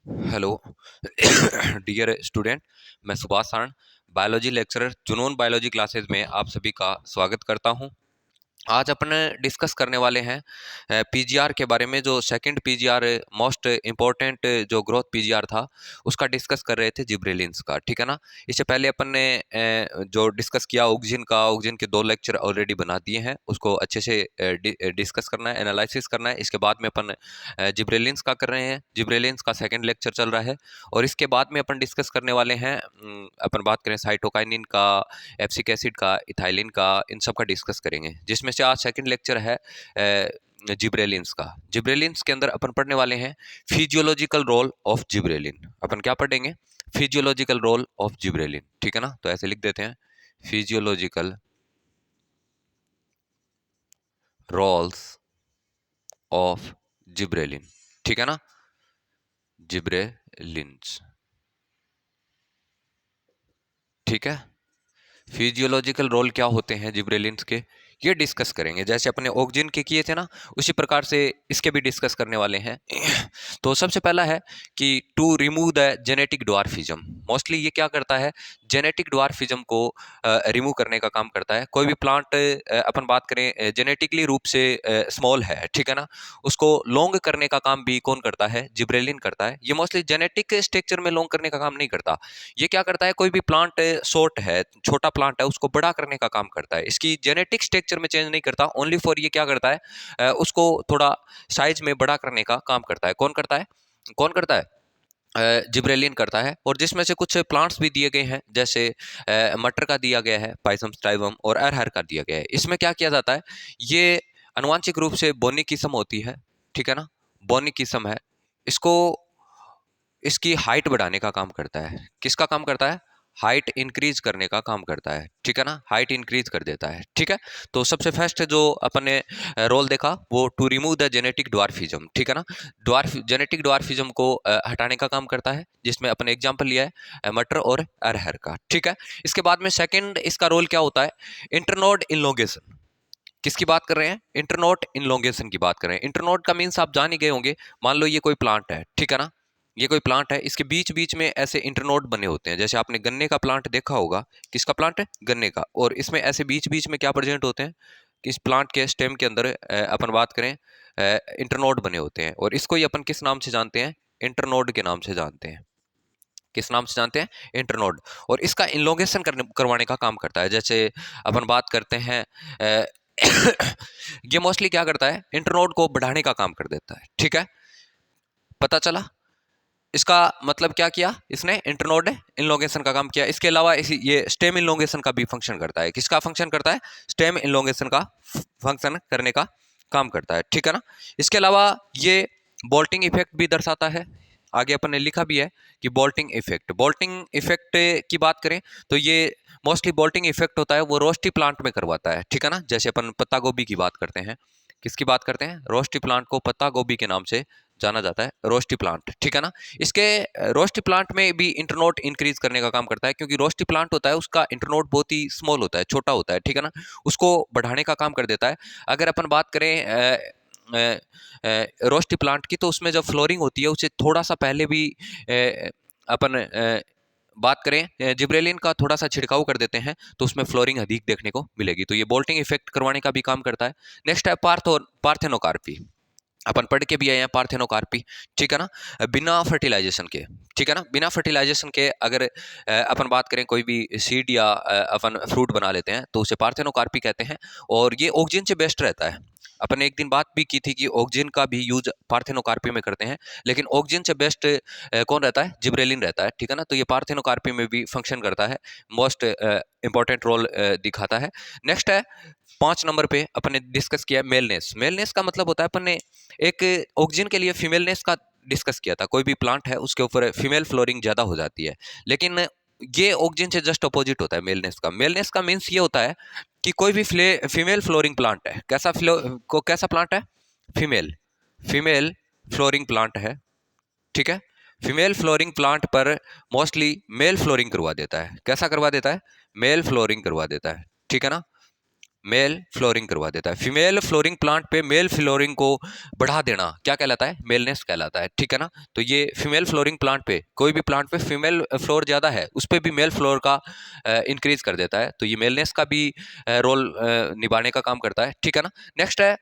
Hello dear student. मैं Subhash Saran, biology lecturer Junoon biology classes में आप सभी का स्वागत करता हूं। आज अपन डिस्कस करने वाले हैं पीजीआर के बारे में। जो सेकंड पीजीआर मोस्ट इम्पोर्टेंट जो ग्रोथ पीजीआर था उसका डिस्कस कर रहे थे, जिब्रेलिन्स का। ठीक है ना। इससे पहले अपन ने जो डिस्कस किया ऑक्जिन के 2 लेक्चर ऑलरेडी बना दिए हैं। उसको अच्छे से डिस्कस करना है, एनालिसिस करना है। इसके बाद में अपन जिब्रेलिन्स का कर रहे हैं। जिब्रेलिन्स का सेकंड लेक्चर चल रहा है और इसके बाद में अपन डिस्कस करने वाले हैं, अपन बात करें साइटोकाइनिन का, एब्सिक एसिड का, इथाइलिन का, इन सब का डिस्कस करेंगे। जिसमें से आज सेकंड लेक्चर है जिब्रेलिन्स का। जिब्रेलिन्स के अंदर अपन पढ़ने वाले हैं फिजियोलॉजिकल रोल ऑफ जिब्रेलिन। अपन क्या पढ़ेंगे? Physiological role of gibberellin. ठीक है ना। तो ऐसे लिख देते हैं, फिजियोलॉजिकल रोल्स ऑफ जिब्रेलिन। ठीक है ना, जिब्रेलिन्स। ठीक है। फिजियोलॉजिकल रोल क्या होते हैं जिब्रेलिन्स के, ये डिस्कस करेंगे। जैसे अपने ऑक्जिन के किए थे ना, उसी प्रकार से इसके भी डिस्कस करने वाले हैं। तो सबसे पहला है कि to remove the genetic dwarfism. Mostly ये क्या करता है, जेनेटिक ड्वार्फिज्म को रिमूव करने का काम करता है। कोई भी प्लांट अपन बात करें जेनेटिकली रूप से स्मॉल है, ठीक है ना, उसको लॉन्ग करने का काम भी कौन करता है? जिब्रेलिन करता है। ये मोस्टली जेनेटिक स्ट्रक्चर में लॉन्ग करने का काम नहीं करता। ये क्या करता है, कोई भी प्लांट शॉर्ट है, छोटा प्लांट है, उसको बड़ा करने का काम करता है। इसकी जेनेटिक स्ट्रक्चर में चेंज नहीं करता, ओनली फॉर ये क्या करता है, उसको थोड़ा साइज में बड़ा करने का काम करता है। कौन करता है? कौन करता है? जिब्रेलिन करता है। और जिसमें से कुछ प्लांट्स भी दिए गए हैं, जैसे मटर का दिया गया है, पाइसम स्टाइवम, और अरहर का दिया गया है। इसमें क्या किया जाता है, ये आनुवांशिक रूप से बोनी किस्म होती है। ठीक है ना, बोनी किस्म है। इसको इसकी हाइट बढ़ाने का काम करता है। किसका काम करता है? हाइट इंक्रीज करने का काम करता है। ठीक है ना, हाइट इंक्रीज कर देता है। ठीक है। तो सबसे फर्स्ट जो अपन ने रोल देखा वो to remove the genetic dwarfism. ठीक है ना, जेनेटिक ड्वार्फिज्म को हटाने का काम करता है, जिसमें अपन एग्जांपल लिया है मटर और अरहर का। ठीक है। इसके बाद में सेकंड इसका रोल क्या होता है? इंटरनोड इनलोंगेशन। किसकी बात कर रहे हैं? इंटरनोड इनलोंगेशन की बात कर रहे हैं। इंटरनोड का मीन्स आप जान ही गए होंगे। मान लो ये कोई प्लांट है, ठीक है ना, ये कोई प्लांट है, इसके बीच बीच में ऐसे इंटरनोड बने होते हैं। जैसे आपने गन्ने का प्लांट देखा होगा। किसका प्लांट है? गन्ने का। और इसमें ऐसे बीच बीच में क्या प्रेजेंट होते हैं कि इस प्लांट के स्टेम के अंदर अपन बात करें इंटरनोड बने होते हैं। और इसको ही अपन किस नाम से जानते हैं? इंटरनोड के नाम से जानते हैं। किस नाम से जानते हैं? इंटरनोड। और इसका इनलोंगेशन करवाने का काम करता है। जैसे अपन बात करते हैं ये मोस्टली क्या करता है? इंटरनोड को बढ़ाने का काम कर देता है। ठीक है, पता चला? इसका मतलब क्या किया इसने? इंटरनोड इनलोंगेशन का काम किया। इसके अलावा ये स्टेम इनलोंगेशन का भी फंक्शन करता है। किसका फंक्शन करता है? स्टेम इनलोंगेशन का फंक्शन करने का काम करता है। ठीक है ना। इसके अलावा ये बोल्टिंग इफेक्ट भी दर्शाता है। आगे अपन ने लिखा भी है कि बोल्टिंग इफेक्ट। बोल्टिंग इफेक्ट की बात करें तो ये मोस्टली बोल्टिंग इफेक्ट होता है वो रोस्टी प्लांट में करवाता है। ठीक है ना। जैसे अपन पत्ता गोभी की बात करते हैं। किसकी बात करते हैं? रोस्टी प्लांट को पत्ता गोभी के नाम से जाना जाता है, रोस्टी प्लांट। ठीक है ना। इसके रोस्टी प्लांट में भी इंटरनोड इंक्रीज करने का काम करता है, क्योंकि रोस्टी प्लांट होता है उसका इंटरनोड बहुत ही स्मॉल होता है, छोटा होता है। ठीक है ना, उसको बढ़ाने का काम कर देता है। अगर अपन बात करें रोस्टी प्लांट की, तो उसमें जब फ्लोरिंग होती है उससे थोड़ा सा पहले भी अपन बात करें जिब्रेलिन का थोड़ा सा छिड़काव कर देते हैं तो उसमें फ्लोरिंग अधिक देखने को मिलेगी। तो ये बोल्टिंग इफेक्ट करवाने का भी काम करता है। नेक्स्ट है पार्थेनोकार्पी। अपन पढ़ के भी आए हैं पार्थेनोकार्पी। ठीक है ना, बिना फर्टिलाइजेशन के। ठीक है ना, बिना फर्टिलाइजेशन के अगर अपन बात करें कोई भी सीड या अपन फ्रूट बना लेते हैं तो उसे पार्थेनोकार्पी कहते हैं। और ये ऑक्सिजन से बेस्ट रहता है। अपन ने एक दिन बात भी की थी कि ऑक्सिजन का भी यूज पार्थेनोकार्पी में करते हैं, लेकिन ऑक्सिजन से बेस्ट कौन रहता है? जिब्रेलिन रहता है। ठीक है ना, तो ये पार्थेनोकार्पी में भी फंक्शन करता है, मोस्ट इंपॉर्टेंट रोल दिखाता है। नेक्स्ट है 5 नंबर पे अपन ने डिस्कस किया मेलनेस। मेलनेस का मतलब होता है, अपन ने एक ऑक्सिजन के लिए फीमेलनेस का डिस्कस किया था। कोई भी प्लांट है उसके ऊपर फीमेल फ्लोरिंग ज्यादा हो जाती है, लेकिन ये ऑक्सिजन से जस्ट अपोजिट होता है मेलनेस का। मेलनेस का मीन्स ये होता है कि कोई भी फीमेल फ्लोरिंग प्लांट है, कैसा प्लांट है? फीमेल फीमेल फ्लोरिंग प्लांट है। ठीक है, फीमेल फ्लोरिंग प्लांट पर मोस्टली मेल फ्लोरिंग करवा देता है। कैसा करवा देता है? मेल फ्लोरिंग करवा देता है। ठीक है ना। मेल फ्लोरिंग करवा देता है। फीमेल फ्लोरिंग प्लांट पे मेल फ्लोरिंग को बढ़ा देना क्या कहलाता है? मेलनेस कहलाता है, ठीक है ना। तो ये फीमेल फ्लोरिंग प्लांट पे, कोई भी प्लांट पे फीमेल फ्लोर ज़्यादा है उस पर भी मेल फ्लोर का इंक्रीज कर देता है, तो ये मेलनेस का भी रोल निभाने का काम करता है, ठीक है ना। नेक्स्ट है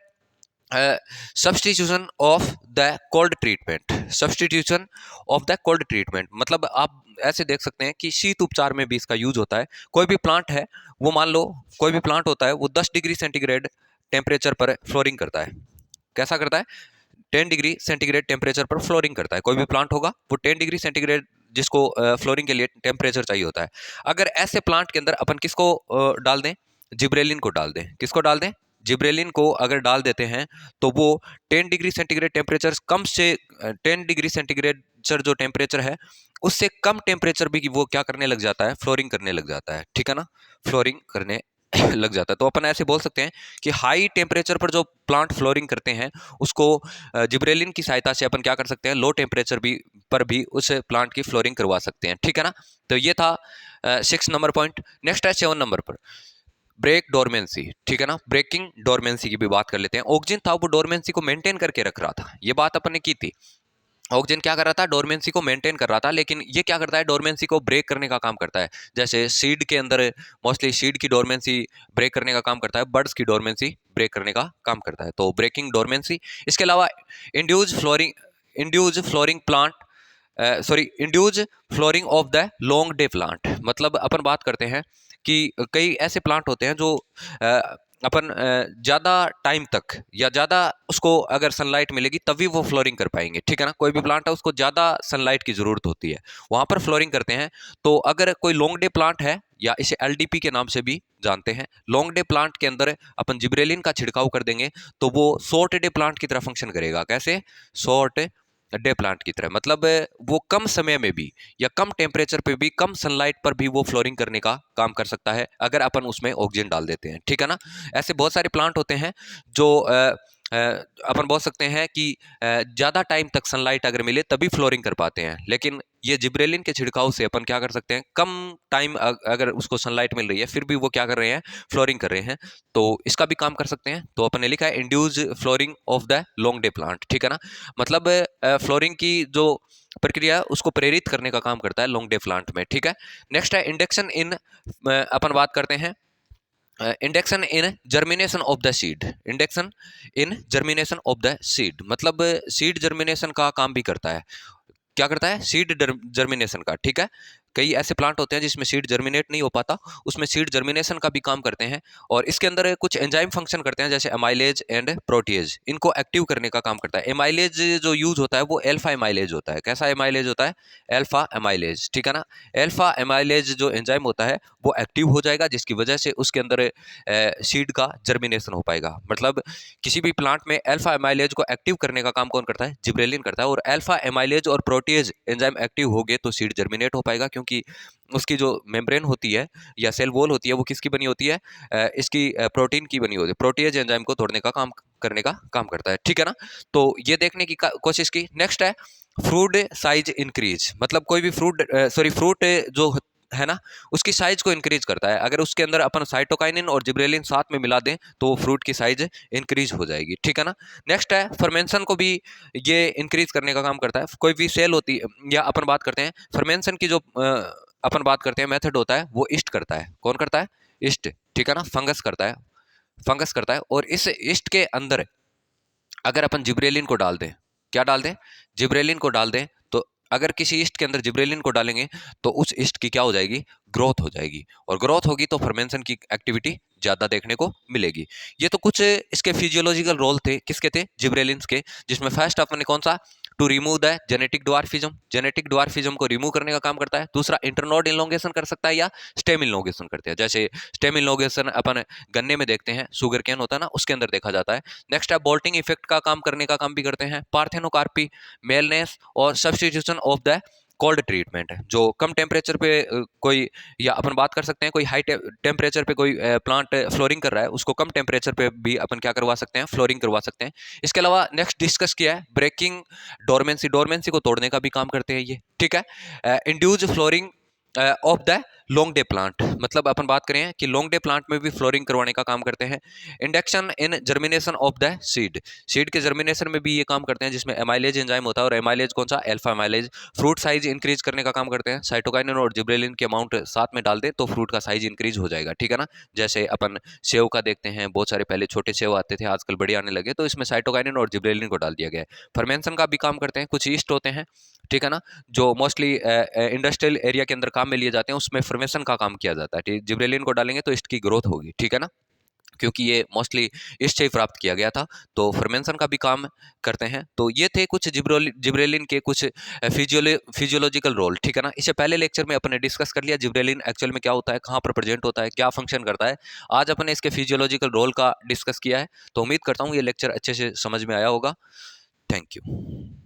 substitution of the cold treatment. Substitution of the cold treatment मतलब आप ऐसे देख सकते हैं कि शीत उपचार में भी इसका यूज होता है। कोई भी प्लांट है, वो मान लो कोई भी प्लांट होता है, वो 10 डिग्री सेंटीग्रेड टेम्परेचर पर फ्लोरिंग करता है। कैसा करता है? 10 डिग्री सेंटीग्रेड टेम्परेचर पर फ्लोरिंग करता है। कोई भी प्लांट होगा वो 10 डिग्री सेंटीग्रेड जिसको फ्लोरिंग के लिए टेम्परेचर चाहिए होता है। अगर ऐसे प्लांट के अंदर अपन किसको डाल दें? जिब्रेलिन को डाल दें। किसको डाल दें? जिब्रेलिन को अगर डाल देते हैं तो वो 10 डिग्री सेंटीग्रेड टेम्परेचर कम से 10 डिग्री सेंटीग्रेड जो टेम्परेचर है उससे कम टेम्परेचर भी वो क्या करने लग जाता है? फ्लोरिंग करने लग जाता है, ठीक है ना। फ्लोरिंग करने लग जाता है। तो अपन ऐसे बोल सकते हैं कि हाई टेम्परेचर पर जो प्लांट फ्लोरिंग करते हैं उसको जिब्रेलिन की सहायता से अपन क्या कर सकते हैं? लो टेम्परेचर भी पर भी उस प्लांट की फ्लोरिंग करवा सकते हैं, ठीक है ना। तो ये था 6 नंबर पॉइंट। नेक्स्ट है 7 नंबर पर ब्रेक डोरमेंसी, ठीक है ना। ब्रेकिंग डोरमेंसी की भी बात कर लेते हैं। ऑक्जिन था वो डोरमेंसी को मेंटेन करके रख रहा था, ये बात अपन ने की थी। ऑक्जिन क्या कर रहा था? डोरमेंसी को मेंटेन कर रहा था, लेकिन ये क्या करता है? डोरमेंसी को ब्रेक करने का काम करता है। जैसे सीड के अंदर मोस्टली सीड की डोरमेंसी ब्रेक करने का काम करता है, बर्ड्स की डोरमेंसी ब्रेक करने का काम करता है, तो ब्रेकिंग डोरमेंसी। इसके अलावा induce flowering plant induce flowering of the long day plant. मतलब अपन बात करते हैं कि कई ऐसे प्लांट होते हैं जो अपन ज़्यादा टाइम तक या ज़्यादा उसको अगर सनलाइट मिलेगी तभी वो फ्लोरिंग कर पाएंगे, ठीक है ना। कोई भी प्लांट है उसको ज़्यादा सनलाइट की ज़रूरत होती है, वहाँ पर फ्लोरिंग करते हैं। तो अगर कोई लॉन्ग डे प्लांट है, या इसे एलडीपी के नाम से भी जानते हैं, लॉन्ग डे प्लांट के अंदर अपन जिब्रेलिन का छिड़काव कर देंगे तो वो शॉर्ट डे प्लांट की तरह फंक्शन करेगा। कैसे? शॉर्ट डे प्लांट की तरह। मतलब वो कम समय में भी या कम टेम्परेचर पे भी, कम सनलाइट पर भी वो फ्लोरिंग करने का काम कर सकता है अगर अपन उसमें ऑक्सीजन डाल देते हैं, ठीक है ना। ऐसे बहुत सारे प्लांट होते हैं जो अपन बोल सकते हैं कि ज़्यादा टाइम तक सनलाइट अगर मिले तभी फ्लोरिंग कर पाते हैं, लेकिन ये जिब्रेलिन के छिड़काव से अपन क्या कर सकते हैं? कम टाइम अगर उसको सनलाइट मिल रही है फिर भी वो क्या कर रहे हैं? फ्लोरिंग कर रहे हैं, तो इसका भी काम कर सकते हैं। तो अपन ने लिखा है induce flooring of the long day plant, ठीक है ना। मतलब फ्लोरिंग की जो प्रक्रिया उसको प्रेरित करने का काम करता है लॉन्ग डे प्लांट में, ठीक है। नेक्स्ट है इंडक्शन इन, अपन बात करते हैं induction in germination of the seed. Induction in germination of the seed मतलब सीड जर्मिनेशन का काम भी करता है। क्या करता है? सीड जर्मिनेशन का, ठीक है। कई ऐसे प्लांट होते हैं जिसमें सीड जर्मिनेट नहीं हो पाता, उसमें सीड जर्मिनेशन का भी काम करते हैं। और इसके अंदर कुछ एंजाइम फंक्शन करते हैं जैसे एमाइलेज एंड प्रोटीएज, इनको एक्टिव करने का काम करता है। एमाइलेज जो यूज होता है वो एल्फा एमाइलेज होता है। कैसा एमाइलेज होता है? एल्फा एमाइलेज, ठीक है ना। एल्फा एमाइलेज जो एंजाइम होता है वो एक्टिव हो जाएगा, जिसकी वजह से उसके अंदर सीड का जर्मिनेशन हो पाएगा। मतलब किसी भी प्लांट में अल्फा एमाइलेज को एक्टिव करने का काम कौन करता है? जिब्रेलिन करता है। और अल्फा एमाइलेज और प्रोटीएज एंजाइम एक्टिव हो गए तो सीड जर्मिनेट हो पाएगा, क्योंकि उसकी जो मेम्ब्रेन होती है या सेल वॉल होती है वो किसकी बनी होती है? इसकी प्रोटीन की बनी होती है। प्रोटीएज एंजाइम को तोड़ने का काम करने का काम करता है, ठीक है ना। तो ये देखने की कोशिश की। नेक्स्ट है फ्रूट साइज इंक्रीज। मतलब कोई भी फ्रूट जो है ना उसकी साइज को इंक्रीज करता है। अगर उसके अंदर अपन साइटोकाइनिन और जिब्रेलिन साथ में मिला दें तो फ्रूट की साइज इंक्रीज हो जाएगी, ठीक है ना। नेक्स्ट है फर्मेंशन को भी ये इंक्रीज करने का काम करता है। कोई भी सेल होती है, या अपन बात करते हैं फर्मेंशन की जो अपन बात करते हैं मेथड होता है वो ईस्ट करता है। कौन करता है? ईस्ट, ठीक है ना। फंगस करता है, फंगस करता है। और इस ईस्ट के अंदर अगर अपन जिब्रेलिन को डाल दें, क्या डाल दें? जिब्रेलिन को डाल दें, तो अगर किसी ईस्ट के अंदर जिब्रेलिन को डालेंगे तो उस ईस्ट की क्या हो जाएगी? ग्रोथ हो जाएगी। और ग्रोथ होगी तो फर्मेंशन की एक्टिविटी ज़्यादा देखने को मिलेगी। ये तो कुछ इसके फिजियोलॉजिकल रोल थे, किसके थे? जिब्रेलिन्स के। जिसमें फर्स्ट अपने कौन सा? To remove the genetic dwarfism, genetic dwarfism को रिमूव करने का काम करता है। दूसरा इंटरनोड इनलोंगेशन कर सकता है या स्टेम इनलोंगेशन करते हैं। जैसे स्टेम इनलोंगेशन अपन गन्ने में देखते हैं, शुगर केन होता है ना उसके अंदर देखा जाता है। नेक्स्ट है बोल्टिंग इफेक्ट का काम करने का काम भी करते हैं। पार्थेनोकार्पी, मेलनेस और substitution of the cold treatment है। जो कम टेम्परेचर पे कोई, या अपन बात कर सकते हैं कोई हाई टेम्परेचर पे कोई प्लांट फ्लोरिंग कर रहा है, उसको कम टेम्परेचर पे भी अपन क्या करवा सकते हैं? फ्लोरिंग करवा सकते हैं। इसके अलावा नेक्स्ट डिस्कस किया है ब्रेकिंग डोरमेंसी, डोरमेंसी को तोड़ने का भी काम करते हैं ये, ठीक है। Induce flowering of the long day plant, मतलब अपन बात करें कि लॉन्ग डे प्लांट में भी फ्लोरिंग करवाने का काम करते हैं। Induction in germination of the seed, seed के जर्मिनेशन में भी ये काम करते हैं, जिसमें एमाइलेज एंजाइम होता है, और एमाइलेज कौन सा, alpha amylase. Fruit size increase करने का काम करते हैं, साइटोकाइनिन और जिब्रेलिन के अमाउंट साथ में डाल दे तो फ्रूट का साइज इंक्रीज हो जाएगा, ठीक है ना। जैसे अपन सेव का देखते हैं, बहुत सारे पहले छोटे सेव आते थे, आजकल बड़े आने लगे, तो इसमें साइटोकाइनिन और जिब्रेलिन को डाल दिया गया है। फर्मेंशन का भी काम करते हैं, कुछ ईस्ट होते हैं, ठीक है ना, जो मोस्टली इंडस्ट्रियल एरिया के अंदर काम में लिए जाते हैं, उसमें फॉर्मेशन का काम किया जाता है, ठीक। जिब्रेलिन को डालेंगे तो ईस्ट की ग्रोथ होगी, ठीक है ना, क्योंकि ये मोस्टली ईस्ट से ही प्राप्त किया गया था, तो फर्मेंशन का भी काम करते हैं। तो ये थे कुछ जिब्रेलिन के कुछ फिजियोलॉजिकल रोल, ठीक है ना। इससे पहले लेक्चर में अपने डिस्कस कर लिया जिब्रेलिन एक्चुअल में क्या होता है, कहाँ पर प्रेजेंट होता है, क्या फंक्शन करता है। आज अपने इसके फिजियोलॉजिकल रोल का डिस्कस किया है, तो उम्मीद करता हूँ ये लेक्चर अच्छे से समझ में आया होगा। Thank you.